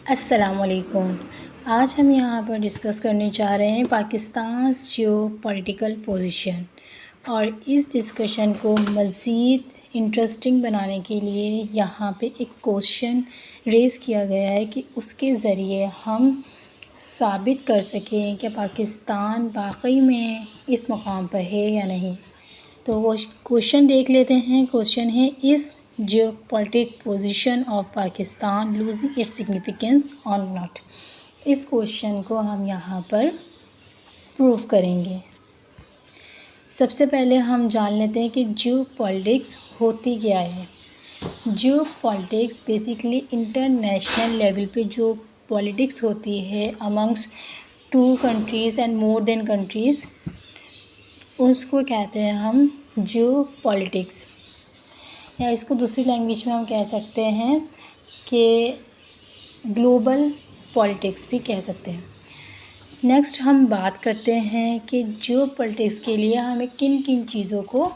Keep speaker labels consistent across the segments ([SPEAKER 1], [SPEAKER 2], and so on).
[SPEAKER 1] अस्सलामुअलैकुम। आज हम यहाँ पर डिस्कस करने जा रहे हैं पाकिस्तान जियो पॉलिटिकल पोजीशन, और इस डिस्कशन को मज़ीद इंटरेस्टिंग बनाने के लिए यहाँ पे एक क्वेश्चन रेज़ किया गया है कि उसके ज़रिए हम साबित कर सकें कि पाकिस्तान वाकई में इस मुकाम पर है या नहीं। तो वो क्वेश्चन देख लेते हैं। क्वेश्चन है, इस geopolitic position of Pakistan losing its significance और नॉट। इस क्वेश्चन को हम यहाँ पर प्रूव करेंगे। सबसे पहले हम जान लेते हैं कि जियोपॉलिटिक्स होती क्या है। जियोपॉलिटिक्स बेसिकली इंटरनेशनल लेवल पे जो पॉलिटिक्स होती है amongst to countries and more than countries, उसको कहते हैं हम जियोपॉलिटिक्स, या इसको दूसरी लैंग्वेज में हम कह सकते हैं कि ग्लोबल पॉलिटिक्स भी कह सकते हैं। नेक्स्ट हम बात करते हैं कि जियोपॉलिटिक्स के लिए हमें किन किन चीज़ों को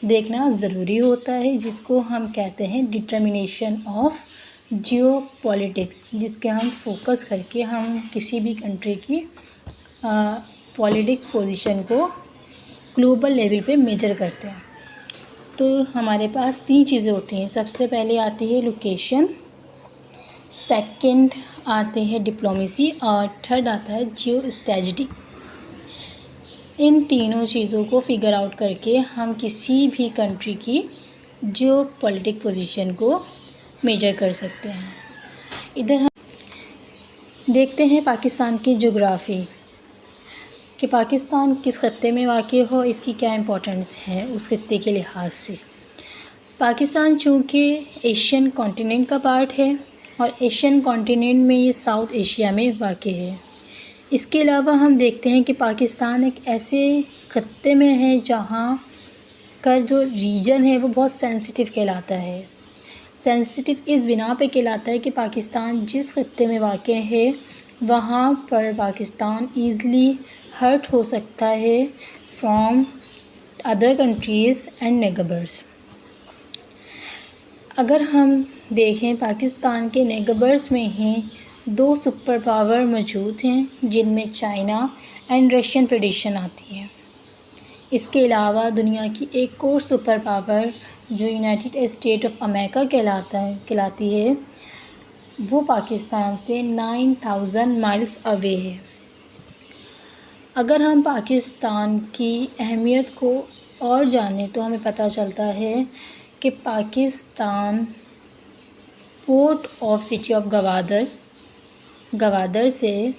[SPEAKER 1] देखना ज़रूरी होता है, जिसको हम कहते हैं डिटर्मिनेशन ऑफ जियोपॉलिटिक्स, जिसके हम फोकस करके हम किसी भी कंट्री की पॉलिटिक पोजीशन को ग्लोबल लेवल पे मेजर करते हैं। तो हमारे पास तीन चीज़ें होती हैं। सबसे पहले आती है लोकेशन, सेकंड आते हैं डिप्लोमेसी, और थर्ड आता है जियो स्ट्रेटजी। इन तीनों चीज़ों को फिगर आउट करके हम किसी भी कंट्री की जियो पॉलिटिक पोजीशन को मेजर कर सकते हैं। इधर हम देखते हैं पाकिस्तान की ज्योग्राफ़ी, कि पाकिस्तान किस खत्ते में वाक़ हो, इसकी क्या इम्पोर्टेंस है उस खत्ते के लिहाज से। पाकिस्तान चूँकि एशियन कॉन्टिनेंट का पार्ट है, और एशियन कॉन्टिनेंट में ये साउथ एशिया में वाक़ है। इसके अलावा हम देखते हैं कि पाकिस्तान एक ऐसे खत्ते में है जहाँ का जो रीजन है वो बहुत सेंसिटिव कहलाता है। सेंसिटिव इस बिना पे कहलाता है कि पाकिस्तान जिस खत्ते में वाक़ है वहाँ पर पाकिस्तान ईज़िली हर्ट हो सकता है from other countries and neighbours. अगर हम देखें, पाकिस्तान के नेबर्स में ही दो सुपर पावर मौजूद हैं, जिनमें चाइना एंड रशियन फेडरेशन आती है। इसके अलावा दुनिया की एक और सुपर पावर जो यूनाइटेड स्टेट ऑफ अमेरिका कहलाती है, वो पाकिस्तान से 9000 माइल्स अवे है। अगर हम पाकिस्तान की अहमियत को और जानें तो हमें पता चलता है कि Pakistan port of city of Gwadar से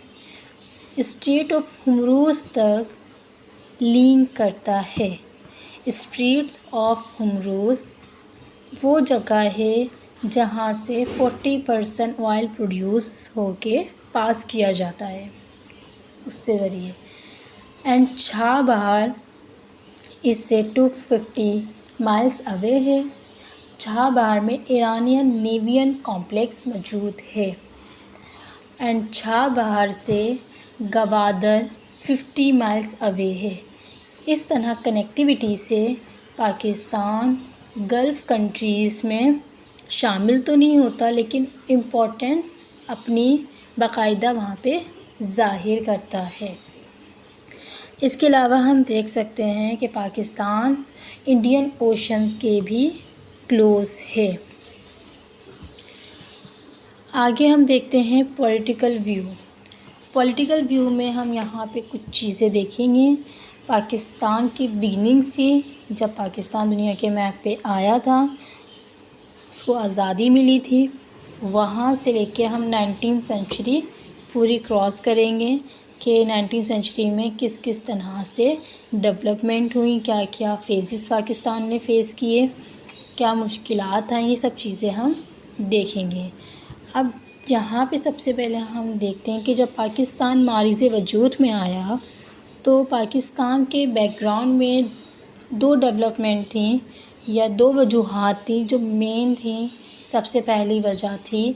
[SPEAKER 1] स्ट्रेट ऑफ हुमरूज तक लिंक करता है। स्ट्रेट्स ऑफ हुमरूज वो जगह है जहाँ से 40% ऑयल प्रोड्यूस होके पास किया जाता है उससे ज़रिए। एंड छाबहार इससे 250 माइल्स अवे है। छाबहार में ईरानियन नेवियन कॉम्प्लेक्स मौजूद है। एंड छाबहार से गवादर 50 माइल्स अवे है। इस तरह कनेक्टिविटी से पाकिस्तान गल्फ़ कंट्रीज़ में शामिल तो नहीं होता, लेकिन इम्पोर्टेंस अपनी बाकायदा वहाँ पे ज़ाहिर करता है। इसके अलावा हम देख सकते हैं कि पाकिस्तान इंडियन ओशन के भी क्लोज़ है। आगे हम देखते हैं पॉलिटिकल व्यू। पॉलिटिकल व्यू में हम यहाँ पे कुछ चीज़ें देखेंगे। पाकिस्तान की बिगिनिंग से, जब पाकिस्तान दुनिया के मैप पे आया था, उसको आज़ादी मिली थी, वहाँ से लेके हम 19वीं सेंचुरी पूरी क्रॉस करेंगे कि 19वीं सेंचुरी में किस किस तरह से डेवलपमेंट हुई, क्या क्या फेजेस पाकिस्तान ने फ़ेस किए, क्या मुश्किलात आई, ये सब चीज़ें हम देखेंगे। अब यहाँ पे सबसे पहले हम देखते हैं कि जब पाकिस्तान मारिज़ वजूद में आया तो पाकिस्तान के बैकग्राउंड में दो डेवलपमेंट थी, या दो वजूहात थी जो मेन थी। सबसे पहली वजह थी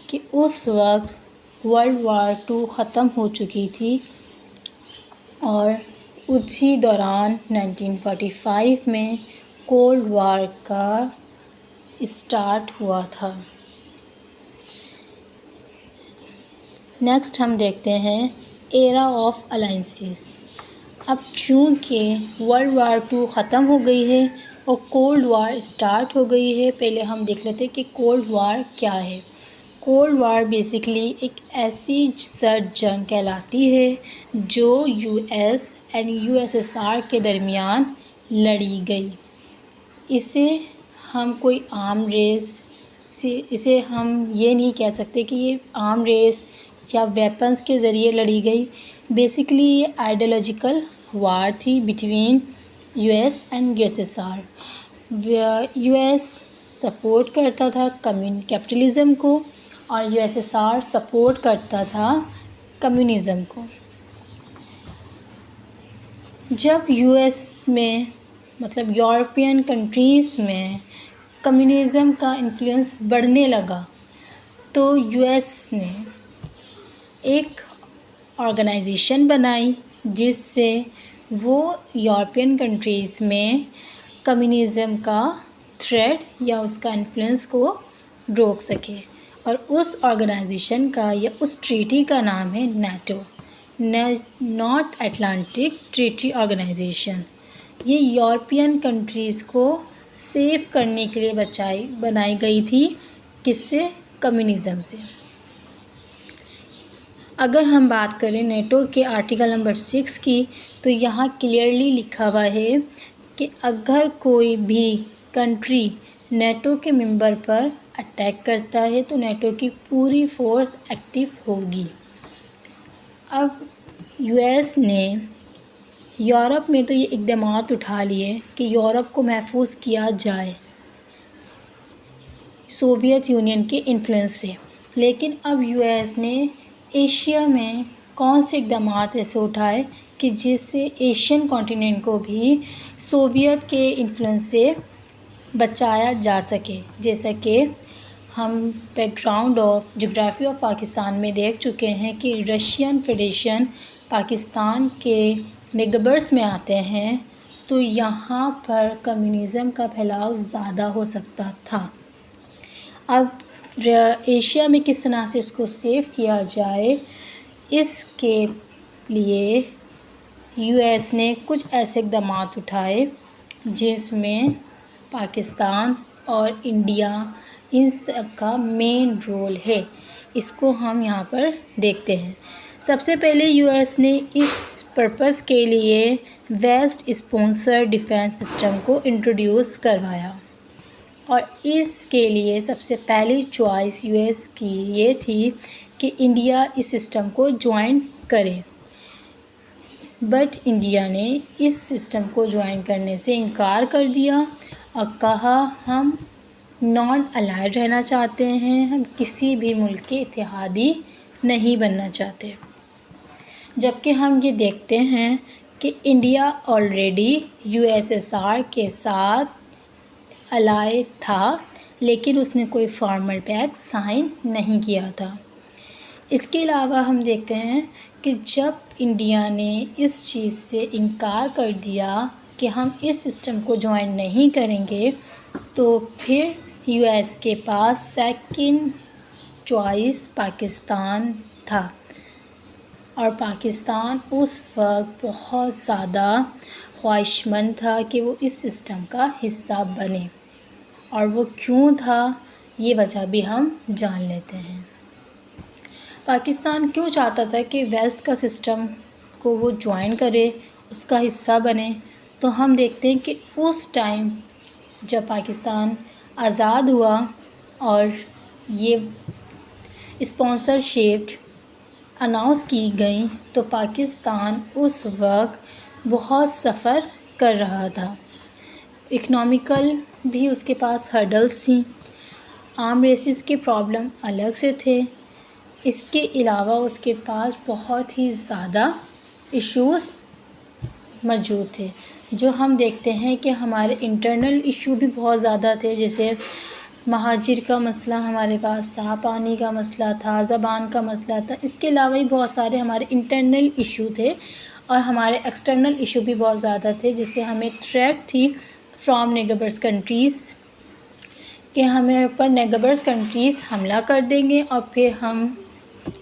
[SPEAKER 1] कि उस वक्त वर्ल्ड वार 2 ख़त्म हो चुकी थी, और उसी दौरान 1945 में कोल्ड वार का स्टार्ट हुआ था। नेक्स्ट हम देखते हैं एरा ऑफ अलाइंसेस। अब चूँकि वर्ल्ड वार 2 ख़त्म हो गई है और कोल्ड वार स्टार्ट हो गई है, पहले हम देख लेते हैं कि कोल्ड वार क्या है। कोल्ड वार बेसिकली एक ऐसी सर्द जंग कहलाती है जो यूएस एंड यूएसएसआर के दरमियान लड़ी गई। इसे हम कोई आर्म रेस से इसे हम ये नहीं कह सकते कि ये आर्म रेस या वेपन्स के ज़रिए लड़ी गई। बेसिकली ये आइडियोलॉजिकल वार थी between US and USSR. US support करता था कैपिटलिज़म को और यूएसएसआर सपोर्ट करता था कम्युनिज़म को। जब यूएस में मतलब यूरोपियन कंट्रीज़ में कम्युनिज़म का इन्फ्लुएंस बढ़ने लगा तो यूएस ने एक ऑर्गेनाइजेशन बनाई जिससे वो यूरोपियन कंट्रीज़ में कम्युनिज़म का थ्रेट या उसका इन्फ्लुएंस को रोक सके। और उस ऑर्गेनाइजेशन का या उस ट्रीटी का नाम है NATO, North Atlantic Treaty Organization. ये यूरोपियन कंट्रीज़ को सेव करने के लिए बनाई गई थी। किससे? कम्युनिज़म से। अगर हम बात करें नेटो के आर्टिकल नंबर 6 की तो यहाँ क्लियरली लिखा हुआ है कि अगर कोई भी कंट्री नेटो के मेंबर पर अटैक करता है तो नेटो की पूरी फोर्स एक्टिव होगी। अब यूएस ने यूरोप में तो ये इक़दामात उठा लिए कि यूरोप को महफूज किया जाए सोवियत यूनियन के इन्फ्लुएंस से, लेकिन अब यूएस ने एशिया में कौन से इक़दामात ऐसे उठाए कि जिससे एशियन कॉन्टिनेंट को भी सोवियत के इन्फ्लुएंस से बचाया जा सके। जैसा कि हम background of geography of Pakistan में देख चुके हैं कि रशियन फेडरेशन पाकिस्तान के नेबर्स में आते हैं तो यहाँ पर कम्युनिज़म का फैलाव ज़्यादा हो सकता था। अब एशिया में किस तरह से इसको सेव किया जाए, इसके लिए यूएस ने कुछ ऐसे इक़दामात उठाए जिसमें पाकिस्तान और इंडिया इन सब का मेन रोल है। इसको हम यहाँ पर देखते हैं। सबसे पहले यूएस ने इस पर्पस के लिए वेस्ट स्पॉन्सर डिफेंस सिस्टम को इंट्रोड्यूस करवाया और इसके लिए सबसे पहली चॉइस यूएस की ये थी कि इंडिया इस सिस्टम को ज्वाइन करे। बट इंडिया ने इस सिस्टम को ज्वाइन करने से इनकार कर दिया और कहा हम नॉन अलाइड रहना चाहते हैं, हम किसी भी मुल्क के इत्तेहादी नहीं बनना चाहते। जबकि हम ये देखते हैं कि इंडिया ऑलरेडी यूएसएसआर के साथ अलाइ था, लेकिन उसने कोई फॉर्मल पैक्ट साइन नहीं किया था। इसके अलावा हम देखते हैं कि जब इंडिया ने इस चीज़ से इनकार कर दिया कि हम इस सिस्टम को ज्वाइन नहीं करेंगे तो फिर यूएस के पास सेकंड चॉइस पाकिस्तान था और पाकिस्तान उस वक्त बहुत ज़्यादा ख्वाहिशमंद था कि वो इस सिस्टम का हिस्सा बने। और वो क्यों था, ये वजह भी हम जान लेते हैं। पाकिस्तान क्यों चाहता था कि वेस्ट का सिस्टम को वो ज्वाइन करे, उसका हिस्सा बने। तो हम देखते हैं कि उस टाइम जब पाकिस्तान आज़ाद हुआ और ये स्पॉन्सरशिप अनाउंस की गई तो पाकिस्तान उस वक्त बहुत सफ़र कर रहा था। इकनॉमिकल भी उसके पास हर्डल्स थी, आर्म रेसेस के प्रॉब्लम अलग से थे। इसके अलावा उसके पास बहुत ही ज़्यादा इश्यूज़ मौजूद थे जो हम देखते हैं कि हमारे इंटरनल इशू भी बहुत ज़्यादा थे। जैसे महाजिर का मसला हमारे पास था, पानी का मसला था, ज़बान का मसला था। इसके अलावा ही बहुत सारे हमारे इंटरनल इशू थे और हमारे एक्सटर्नल इशू भी बहुत ज़्यादा थे, जिससे हमें थ्रेट थी फ्रॉम नेबर्स कंट्रीज़ कि हमें ऊपर नेबर्स कंट्रीज़ हमला कर देंगे और फिर हम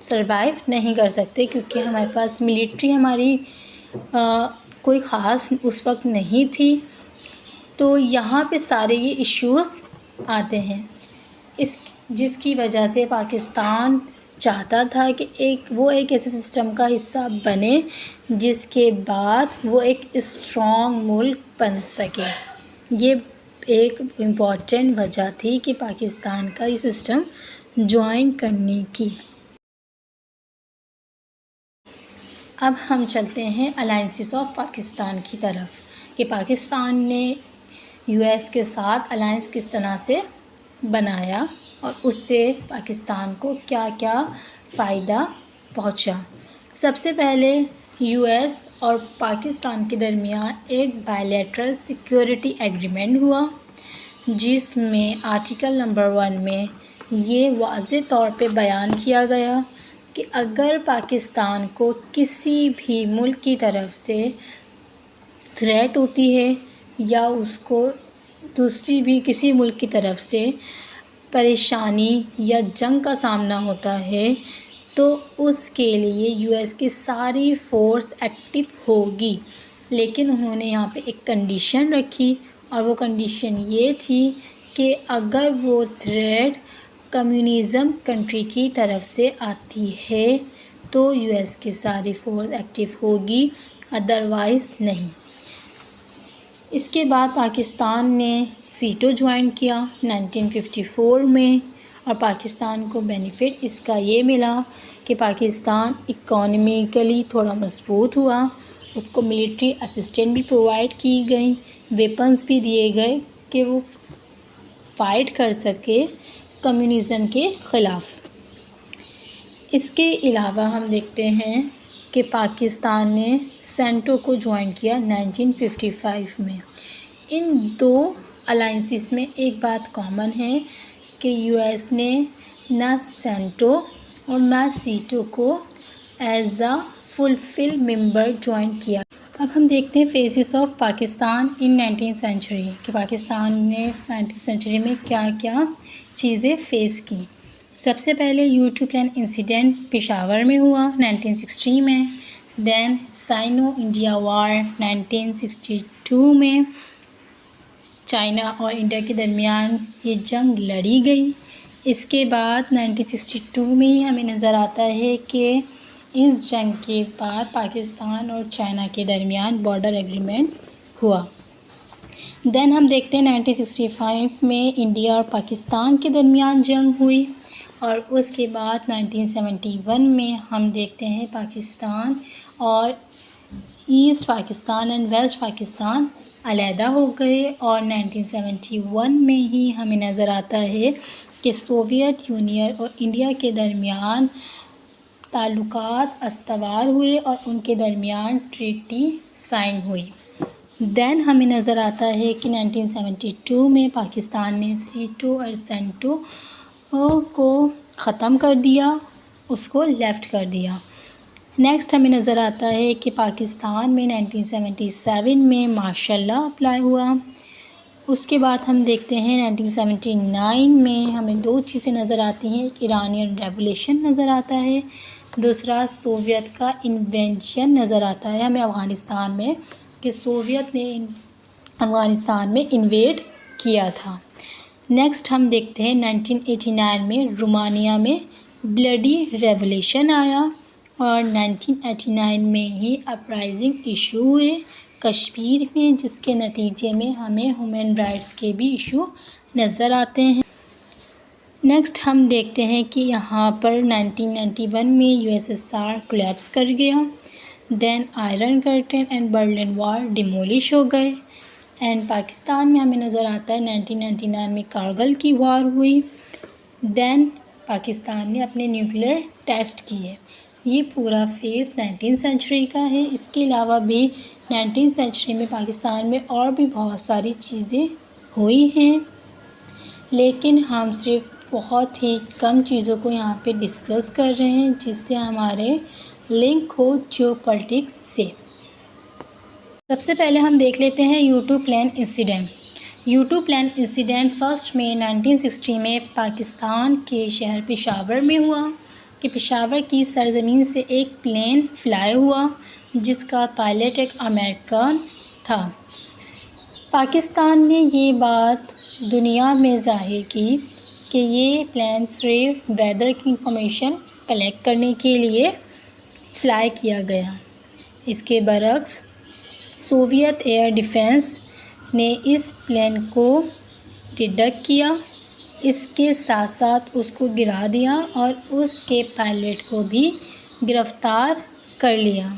[SPEAKER 1] सरवाइव नहीं कर सकते, क्योंकि हमारे पास मिलिट्री हमारी कोई ख़ास उस वक्त नहीं थी। तो यहाँ पे सारे ये इश्यूज़ आते हैं, इस जिसकी वजह से पाकिस्तान चाहता था कि वो एक ऐसे सिस्टम का हिस्सा बने जिसके बाद वो एक स्ट्रॉन्ग मुल्क बन सके। ये एक इम्पॉर्टेंट वजह थी कि पाकिस्तान का ये सिस्टम ज्वाइन करने की। अब हम चलते हैं अलाइंसेस ऑफ पाकिस्तान की तरफ कि पाकिस्तान ने यूएस के साथ अलाइंस किस तरह से बनाया और उससे पाकिस्तान को क्या क्या फ़ायदा पहुंचा। सबसे पहले यूएस और पाकिस्तान के दरमियान एक बायलैटरल सिक्योरिटी एग्रीमेंट हुआ, जिसमें आर्टिकल नंबर 1 में ये वाज़े तौर पे बयान किया गया कि अगर पाकिस्तान को किसी भी मुल्क की तरफ से थ्रेट होती है या उसको दूसरी भी किसी मुल्क की तरफ से परेशानी या जंग का सामना होता है, तो उसके लिए यूएस की सारी फ़ोर्स एक्टिव होगी। लेकिन उन्होंने यहाँ पे एक कंडीशन रखी, और वो कंडीशन ये थी कि अगर वो थ्रेट कम्युनिज़म कंट्री की तरफ से आती है तो यूएस की सारी फ़ोर्स एक्टिव होगी, अदरवाइज़ नहीं। इसके बाद पाकिस्तान ने सीटो ज्वाइन किया 1954 में, और पाकिस्तान को बेनिफिट इसका ये मिला कि पाकिस्तान इकोनॉमिकली थोड़ा मजबूत हुआ, उसको मिलिट्री असिस्टेंट भी प्रोवाइड की गई, वेपन्स भी दिए गए कि वो फ़ाइट कर सके कम्युनिज़म के ख़िलाफ़। इसके अलावा हम देखते हैं कि पाकिस्तान ने सेंटो को ज्वाइन किया 1955 में। इन दो अलाइंसेस में एक बात कॉमन है कि यूएस ने ना सेंटो और ना सीटो को as a fulfil member join किया। अब हम देखते हैं phases of Pakistan in 19th century कि पाकिस्तान ने 19th सेंचुरी में क्या क्या चीज़ें फ़ेस की। सबसे पहले U2 प्लान इंसिडेंट पेशावर में हुआ 1960 में। दैन साइनो इंडिया वार 1962 में चाइना और इंडिया के दरमियान ये जंग लड़ी गई। इसके बाद 1962 में ही हमें नज़र आता है कि इस जंग के बाद पाकिस्तान और चाइना के दरमियान बॉर्डर एग्रीमेंट हुआ। देन हम देखते हैं 1965 में इंडिया और पाकिस्तान के दरमियान जंग हुई, और उसके बाद 1971 में हम देखते हैं पाकिस्तान और East Pakistan and West Pakistan अलहदा हो गए, और 1971 में ही हमें नज़र आता है कि सोवियत यूनियन और इंडिया के दरमियान ताल्लुकात अस्तवार हुए और उनके दरमियान ट्रीटी साइन हुई। देन हमें नज़र आता है कि 1972 में पाकिस्तान ने सीटो और सेंटो को ख़त्म कर दिया, उसको लेफ़्ट कर दिया। नेक्स्ट हमें नज़र आता है कि पाकिस्तान में 1977 में मार्शल लॉ अप्लाई हुआ। उसके बाद हम देखते हैं 1979 में हमें दो चीज़ें नज़र आती हैं, एक ईरानियन रेवोल्यूशन नज़र आता है, दूसरा सोवियत का इन्वेंशन नज़र आता है हमें अफ़गानिस्तान में, कि सोवियत ने अफ़गानिस्तान में इन्वेड किया था। नेक्स्ट हम देखते हैं 1989 में रोमानिया में ब्लडी रेवोल्यूशन आया, और 1989 में ही अपराइजिंग इशू हुए कश्मीर में, जिसके नतीजे में हमें ह्यूमन राइट्स के भी इशू नज़र आते हैं। नेक्स्ट हम देखते हैं कि यहाँ पर 1991 में यूएसएसआर कोलैप्स कर गया। Then Iron Curtain and Berlin Wall demolish हो गए, एंड पाकिस्तान में हमें नज़र आता है 1999 में कारगिल की वॉर हुई। देन पाकिस्तान ने अपने न्यूक्लियर टेस्ट किए। ये पूरा फेज़ 19th सेंचुरी का है। इसके अलावा भी 19th सेंचुरी में पाकिस्तान में और भी बहुत सारी चीज़ें हुई हैं, लेकिन हम सिर्फ बहुत ही कम चीज़ों को यहाँ पे डिस्कस कर रहे हैं जिससे हमारे लिंक हो जियोपॉलिटिक्स से। सबसे पहले हम देख लेते हैं U2 plan incident. U2 plan incident 1 मई 1960 में पाकिस्तान के शहर पेशावर में हुआ कि पेशावर की सरजमीन से एक प्लेन फ्लाई हुआ जिसका पायलट एक अमेरिकन था। पाकिस्तान ने ये बात दुनिया में जाहिर की कि ये प्लेन सिर्फ वेदर की इंफॉर्मेशन कलेक्ट करने के लिए फ्लाई किया गया। इसके बरक्स सोवियत एयर डिफेंस ने इस प्लेन को डिडक्ट किया, इसके साथ साथ उसको गिरा दिया और उसके पायलट को भी गिरफ़्तार कर लिया।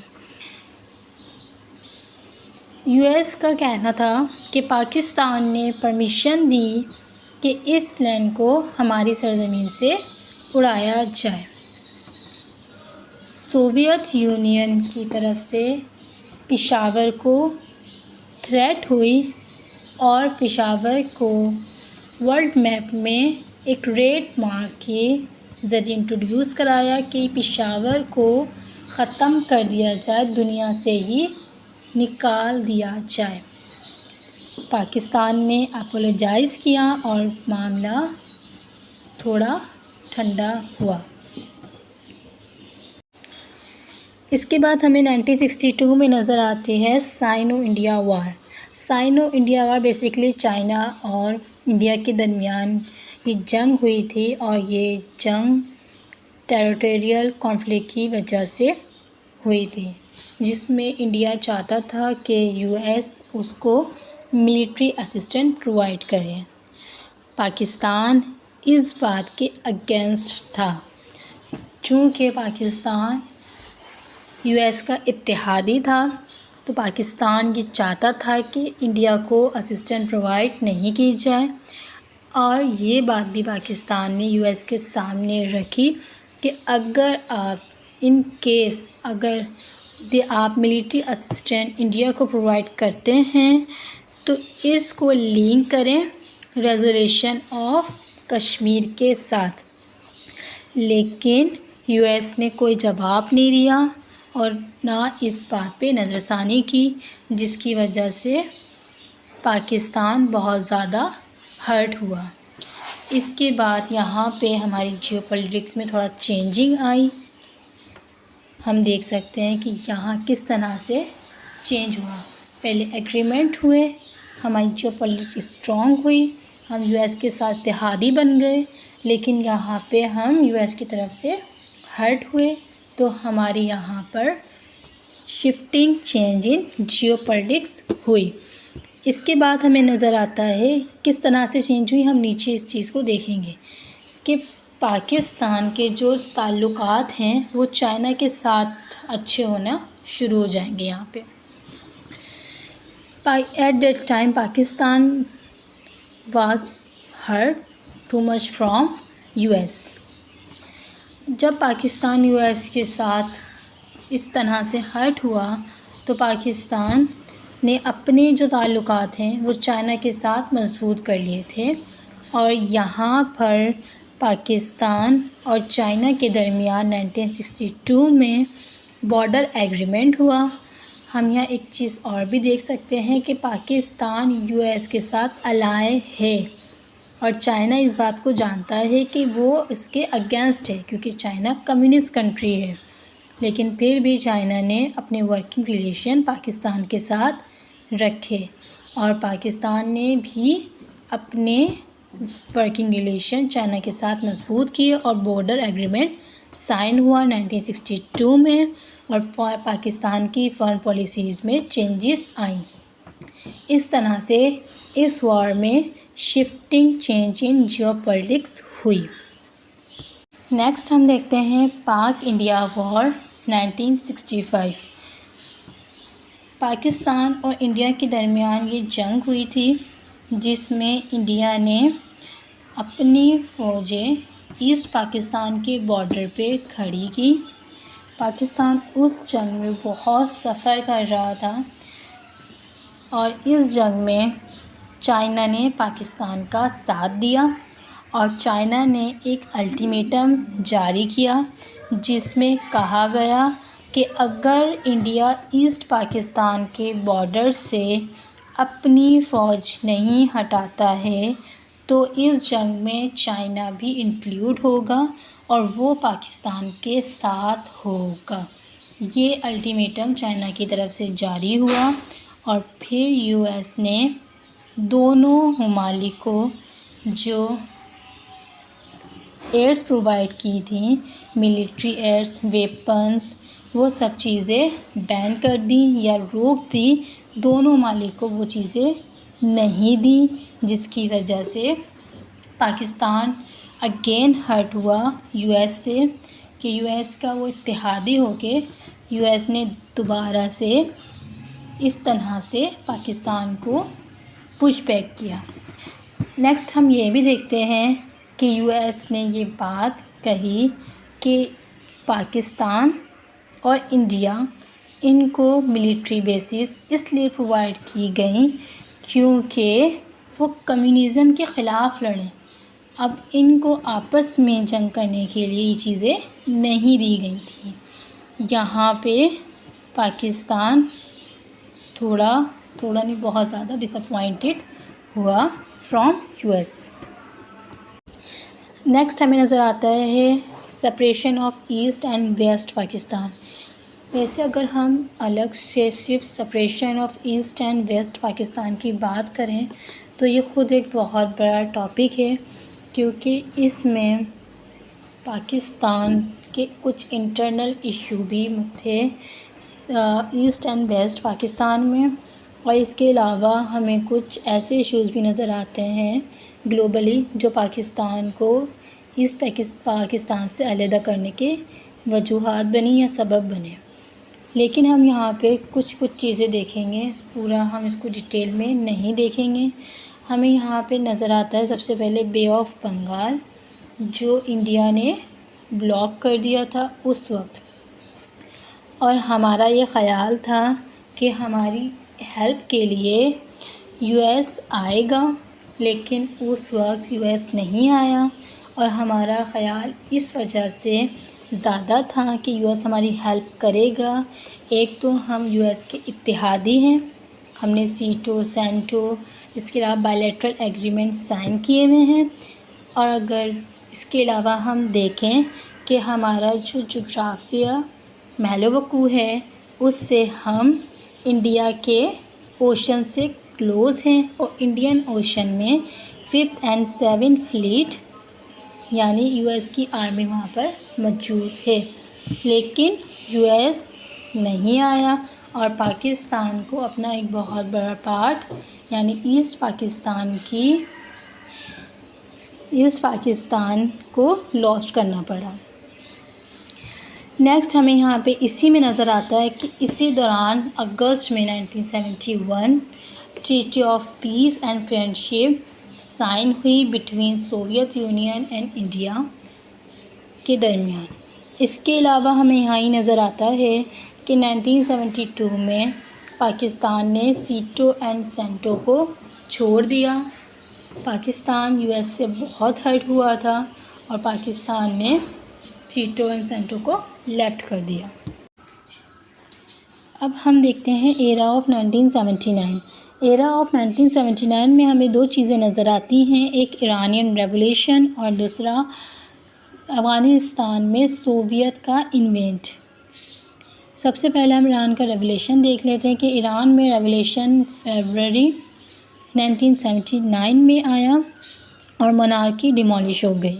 [SPEAKER 1] यूएस का कहना था कि पाकिस्तान ने परमिशन दी कि इस प्लेन को हमारी सरजमीन से उड़ाया जाए। सोवियत यूनियन की तरफ से पेशावर को थ्रेट हुई और पेशावर को वर्ल्ड मैप में एक रेड मार्क के ज़रिए इंट्रोड्यूस कराया कि पेशावर को ख़त्म कर दिया जाए, दुनिया से ही निकाल दिया जाए। पाकिस्तान ने अपोलोजाइज़ किया और मामला थोड़ा ठंडा हुआ। इसके बाद हमें 1962 में नज़र आती है Sino India war. Sino India war basically China और इंडिया के दरमियान ये जंग हुई थी और ये जंग टेरिटोरियल कॉन्फ्लिक्ट की वजह से हुई थी, जिसमें इंडिया चाहता था कि यूएस उसको मिलिट्री असिस्टेंट प्रोवाइड करे। पाकिस्तान इस बात के अगेंस्ट था, चूँकि पाकिस्तान यूएस का इत्तेहादी था, तो पाकिस्तान ये चाहता था कि इंडिया को असिस्टेंट प्रोवाइड नहीं की जाए। और ये बात भी पाकिस्तान ने यूएस के सामने रखी कि अगर आप इन केस अगर आप मिलिट्री असिस्टेंट इंडिया को प्रोवाइड करते हैं तो इसको लिंक करें रेजोल्यूशन ऑफ कश्मीर के साथ। लेकिन यूएस ने कोई जवाब नहीं दिया और ना इस बात पे नज़रसानी की, जिसकी वजह से पाकिस्तान बहुत ज़्यादा हर्ट हुआ। इसके बाद यहाँ पे हमारी जियोपॉलिटिक्स में थोड़ा चेंजिंग आई। हम देख सकते हैं कि यहाँ किस तरह से चेंज हुआ। पहले एग्रीमेंट हुए, हमारी जियोपॉलिटिक्स स्ट्रॉन्ग हुई, हम यूएस के साथ इत्तेहादी बन गए, लेकिन यहाँ पे हम यूएस की तरफ से हर्ट हुए, तो हमारी यहाँ पर शिफ्टिंग चेंज इन जियोपॉलिटिक्स हुई। इसके बाद हमें नज़र आता है किस तरह से चेंज हुई। हम नीचे इस चीज़ को देखेंगे कि पाकिस्तान के जो ताल्लुकात हैं वो चाइना के साथ अच्छे होना शुरू हो जाएंगे। यहाँ पे at that time Pakistan was hurt too much from US. जब पाकिस्तान यूएस के साथ इस तरह से हर्ट हुआ तो पाकिस्तान ने अपने जो ताल्लुकात हैं वो चाइना के साथ मजबूत कर लिए थे और यहाँ पर पाकिस्तान और चाइना के दरमियान 1962 में बॉर्डर एग्रीमेंट हुआ। हम यहाँ एक चीज़ और भी देख सकते हैं कि पाकिस्तान यूएस के साथ अलाय है और चाइना इस बात को जानता है कि वो इसके अगेंस्ट है, क्योंकि चाइना कम्युनिस्ट कंट्री है, लेकिन फिर भी चाइना ने अपने वर्किंग रिलेशन पाकिस्तान के साथ रखे और पाकिस्तान ने भी अपने वर्किंग रिलेशन चाइना के साथ मजबूत किए और बॉर्डर एग्रीमेंट साइन हुआ 1962 में और पाकिस्तान की फॉरेन पॉलिसीज़ में चेंजेस आई। इस तरह से इस वॉर में शिफ्टिंग चेंज इन जियोपॉलिटिक्स हुई। नेक्स्ट हम देखते हैं पाक इंडिया वॉर 1965। पाकिस्तान और इंडिया के दरमियान ये जंग हुई थी जिसमें इंडिया ने अपनी फ़ौजें ईस्ट पाकिस्तान के बॉर्डर पे खड़ी की। पाकिस्तान उस जंग में बहुत सफ़र कर रहा था और इस जंग में चाइना ने पाकिस्तान का साथ दिया और चाइना ने एक अल्टीमेटम जारी किया जिसमें कहा गया कि अगर इंडिया ईस्ट पाकिस्तान के बॉर्डर से अपनी फ़ौज नहीं हटाता है तो इस जंग में चाइना भी इंक्लूड होगा और वो पाकिस्तान के साथ होगा। ये अल्टीमेटम चाइना की तरफ से जारी हुआ और फिर यूएस ने दोनों ममालिक को जो एड्स प्रोवाइड की थी, मिलिट्री एड्स, वेपन्स, वो सब चीज़ें बैन कर दी या रोक दी। दोनों ममालिक को वो चीज़ें नहीं दी, जिसकी वजह से पाकिस्तान अगेन हर्ट हुआ यूएस से कि यूएस का वो इत्तेहादी होके यूएस ने दोबारा से इस तरह से पाकिस्तान को पुश बैक किया। नेक्स्ट हम ये भी देखते हैं कि यूएस ने ये बात कही कि पाकिस्तान और इंडिया इनको मिलिट्री बेसिस इसलिए प्रोवाइड की गई क्योंकि वो कम्युनिज़म के ख़िलाफ़ लड़ें। अब इनको आपस में जंग करने के लिए ये चीज़ें नहीं दी गई थी। यहाँ पे पाकिस्तान थोड़ा नहीं, बहुत ज़्यादा डिसअपॉइंटेड हुआ फ्रॉम यूएस। नेक्स्ट हमें नज़र आता है separation of East and West Pakistan. वैसे अगर हम अलग से सिर्फ separation of East and West Pakistan की बात करें तो ये ख़ुद एक बहुत बड़ा टॉपिक है, क्योंकि इसमें पाकिस्तान के कुछ इंटरनल इशू भी थे ईस्ट एंड वेस्ट पाकिस्तान में, और इसके अलावा हमें कुछ ऐसे इश्यूज़ भी नज़र आते हैं ग्लोबली जो पाकिस्तान को ईस्ट पाकिस्तान से अलग करने के वजूहात बनी या सबब बने। लेकिन हम यहाँ पे कुछ चीज़ें देखेंगे, पूरा हम इसको डिटेल में नहीं देखेंगे। हमें यहाँ पे नज़र आता है सबसे पहले बे ऑफ बंगाल, जो इंडिया ने ब्लॉक कर दिया था उस वक्त, और हमारा ये ख़याल था कि हमारी हेल्प के लिए यूएस आएगा, लेकिन उस वक्त यूएस नहीं आया। और हमारा ख़याल इस वजह से ज़्यादा था कि यूएस हमारी हेल्प करेगा। एक तो हम यूएस के इत्तेहादी हैं, हमने सीटो सेंटो इसके अलावा बायलैटरल एग्रीमेंट साइन किए हुए हैं, और अगर इसके अलावा हम देखें कि हमारा जो जोग्राफिया महल-वकू है उससे हम इंडिया के ओशन से क्लोज़ हैं, और इंडियन ओशन में 5th and 7th फ्लीट यानी यूएस की आर्मी वहाँ पर मौजूद है। लेकिन यूएस नहीं आया और पाकिस्तान को अपना एक बहुत बड़ा पार्ट यानी ईस्ट पाकिस्तान को लॉस्ट करना पड़ा। नेक्स्ट हमें यहाँ पे इसी में नज़र आता है कि इसी दौरान अगस्त में 1971 treaty of peace and friendship sign हुई between Soviet Union and India के दरमियान। इसके अलावा हमें यहाँ ही नज़र आता है कि 1972 में पाकिस्तान ने सीटो एंड सेंटो को छोड़ दिया। पाकिस्तान यूएस से बहुत हर्ट हुआ था और पाकिस्तान ने सीटो एंड सेंटो को लेफ़्ट कर दिया। अब हम देखते हैं एरा ऑफ 1979। एरा ऑफ 1979 में हमें दो चीज़ें नज़र आती हैं, एक ईरानियन रेवोल्यूशन और दूसरा अफ़गानिस्तान में सोवियत का इन्वेंट। सबसे पहले हम ईरान का रेवोल्यूशन देख लेते हैं कि ईरान में रेवोल्यूशन फरवरी 1979 में आया और मोनार्की डिमोलिश हो गई।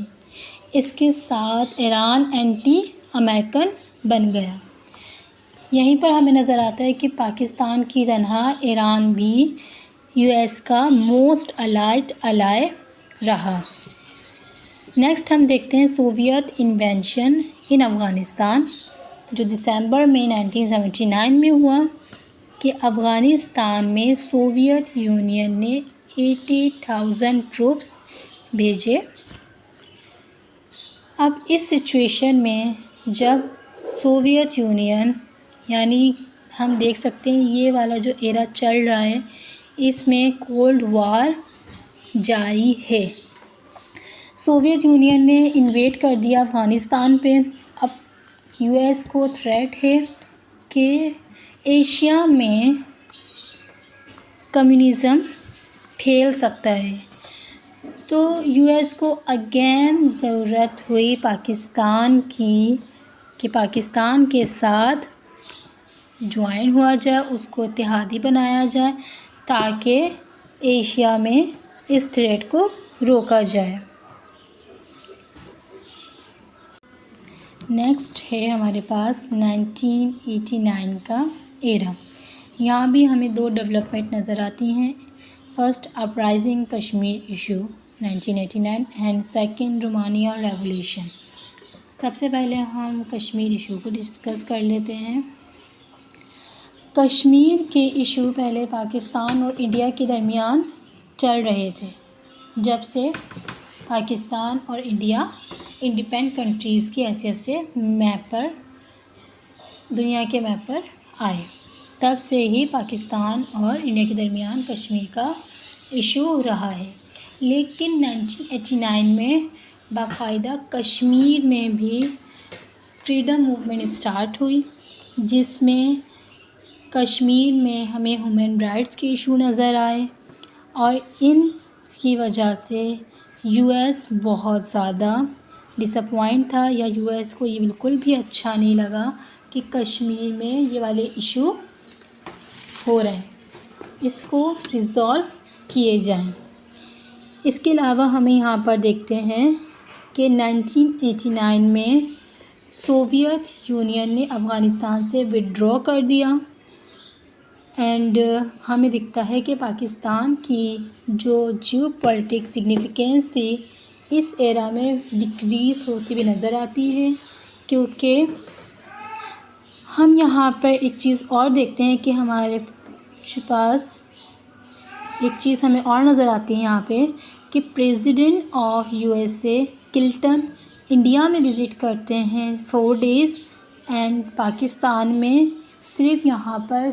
[SPEAKER 1] इसके साथ ईरान एंटी अमेरिकन बन गया। यहीं पर हमें नज़र आता है कि पाकिस्तान की तरह ईरान भी यूएस का मोस्ट अलाय रहा। नेक्स्ट हम देखते हैं सोवियत इन्वेंशन इन अफ़गानिस्तान, जो दिसंबर में 1979 में हुआ कि अफ़गानिस्तान में सोवियत यूनियन ने 80,000 ट्रूप्स भेजे। अब इस सिचुएशन में जब सोवियत यूनियन यानी हम देख सकते हैं ये वाला जो एरा चल रहा है इसमें कोल्ड वार जारी है। सोवियत यूनियन ने इन्वेड कर दिया अफ़गानिस्तान पे। अब यूएस को थ्रेट है कि एशिया में कम्युनिज़म फैल सकता है। तो यूएस को अगेन ज़रूरत हुई पाकिस्तान की कि पाकिस्तान के साथ ज्वाइन हुआ जाए, उसको इत्तेहादी बनाया जाए ताकि एशिया में इस थ्रेट को रोका जाए। नेक्स्ट है हमारे पास 1989 का एरा। यहाँ भी हमें दो डेवलपमेंट नज़र आती हैं। First uprising Kashmir issue 1989 and second Romania revolution. सबसे पहले हम कश्मीर इशू को डिस्कस कर लेते हैं। कश्मीर के इशू पहले पाकिस्तान और इंडिया के दरमियान चल रहे थे, जब से पाकिस्तान और इंडिया इंडिपेंडेंट कंट्रीज़ की हैसियत से दुनिया के मैप पर आए, तब से ही पाकिस्तान और इंडिया के दरमियान कश्मीर का इशू रहा है। लेकिन 1989 में बाकायदा कश्मीर में भी फ्रीडम मूवमेंट स्टार्ट हुई, जिसमें कश्मीर में हमें ह्यूमन राइट्स के इशू नज़र आए और इन की वजह से यूएस बहुत ज़्यादा डिसअपॉइंट था, या यूएस को ये बिल्कुल भी अच्छा नहीं लगा कि कश्मीर में ये वाले इशू हो रहे हैं, इसको रिज़ॉल्व किए जाएं। इसके अलावा हमें यहाँ पर देखते हैं कि 1989 में सोवियत यूनियन ने अफ़गानिस्तान से विड्रॉ कर दिया एंड हमें दिखता है कि पाकिस्तान की जो जियोपॉलिटिक्स सिग्निफिकेंस थी इस एरा में डिक्रीज़ होती हुई नज़र आती है, क्योंकि हम यहाँ पर एक चीज़ और देखते हैं कि हमारे पास एक चीज़ हमें और नज़र आती है यहाँ पे कि president of USA Clinton India में विज़िट करते हैं 4 डेज़ एंड पाकिस्तान में सिर्फ यहाँ पर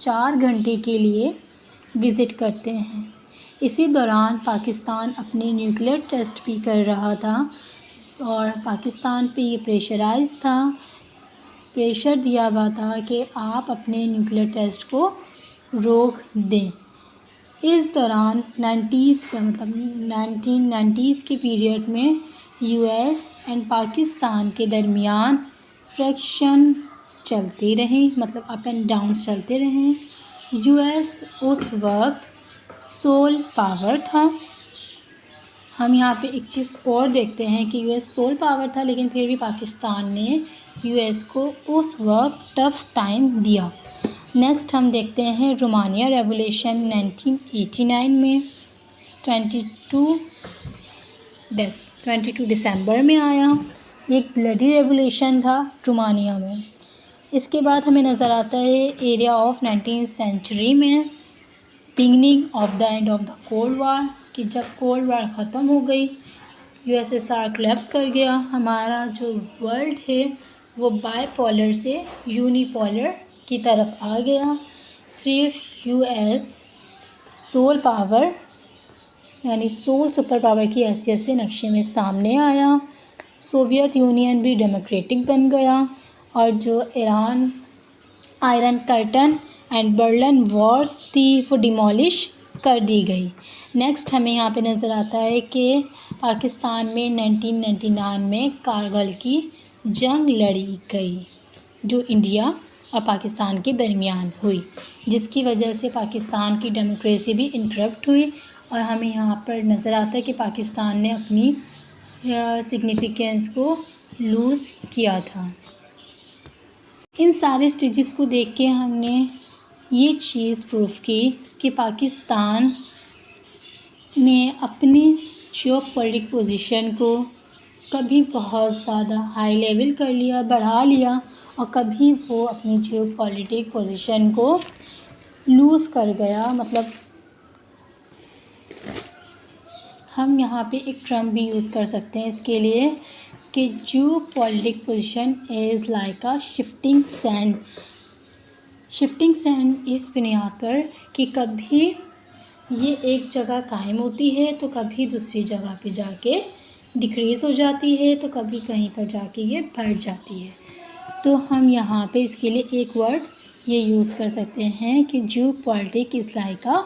[SPEAKER 1] 4 घंटे के लिए विज़िट करते हैं। इसी दौरान पाकिस्तान अपने न्यूक्लियर टेस्ट भी कर रहा था और पाकिस्तान पे ये प्रेशर दिया हुआ था कि आप अपने न्यूक्लियर टेस्ट को रोक दें। इस दौरान 1990s के पीरियड में यूएस एंड पाकिस्तान के दरमियान फ्रैक्शन चलते रहे, मतलब अप एंड डाउन्स चलते रहे। यूएस उस वक्त सोल पावर था। हम यहाँ पे एक चीज़ और देखते हैं कि यूएस सोल पावर था, लेकिन फिर भी पाकिस्तान ने यूएस को उस वक्त टफ़ टाइम दिया। नेक्स्ट हम देखते हैं रोमानिया रेवोल्यूशन 1989 में 22 दिसंबर में आया। एक ब्लडी रेवोल्यूशन था रोमानिया में। इसके बाद हमें नज़र आता है एरिया ऑफ 19th सेंचुरी में beginning of the end of the cold war, कि जब कोल्ड वार ख़त्म हो गई, यूएसएसआर कोलैप्स कर गया, हमारा जो वर्ल्ड है वो बाईपोलर से यूनिपोलर की तरफ आ गया। सिर्फ यूएस सोल पावर यानी सोल सुपर पावर की हैसियत से नक्शे में सामने आया। सोवियत यूनियन भी डेमोक्रेटिक बन गया और जो iron Curtain and Berlin wall थी वो डिमोलिश कर दी गई। नेक्स्ट हमें यहाँ पे नज़र आता है कि पाकिस्तान में 1999 में कारगिल की जंग लड़ी गई, जो इंडिया और पाकिस्तान के दरमियान हुई, जिसकी वजह से पाकिस्तान की डेमोक्रेसी भी इंटरप्ट हुई और हमें यहाँ पर नज़र आता है कि पाकिस्तान ने अपनी सिग्निफिकेंस को लूज़ किया था। इन सारे स्टेजेस को देख के हमने ये चीज़ प्रूफ की कि पाकिस्तान ने अपनी जियोपॉलिटिक पोजीशन को कभी बहुत ज़्यादा हाई लेवल कर लिया, बढ़ा लिया, और कभी वो अपनी जियोपॉलिटिक पोजीशन को लूज़ कर गया। मतलब हम यहाँ पे एक टर्म भी यूज़ कर सकते हैं इसके लिए कि geopolitic position is like a shifting sand. Shifting sand इस बुनियाद पर कि कभी ये एक जगह कायम होती है तो कभी दूसरी जगह पे जाके डिक्रीज़ हो जाती है, तो कभी कहीं पर जाके ये बढ़ जाती है। तो हम यहाँ पे इसके लिए एक वर्ड ये यूज़ कर सकते हैं कि geopolitic is like a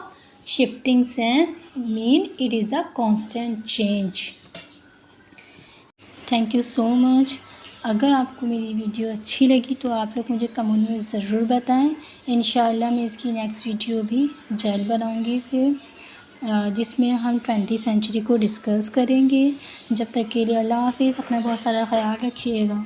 [SPEAKER 1] shifting sense mean it is a constant change. Thank you so much. अगर आपको मेरी वीडियो अच्छी लगी तो आप लोग मुझे कमेंट में ज़रूर बताएं। इंशाल्लाह मैं इसकी नेक्स्ट वीडियो भी जल्द बनाऊंगी फिर, जिसमें हम 20th सेंचुरी को डिस्कस करेंगे। जब तक के लिए अल्लाह हाफ़िज़। अपना बहुत सारा ख्याल रखिएगा।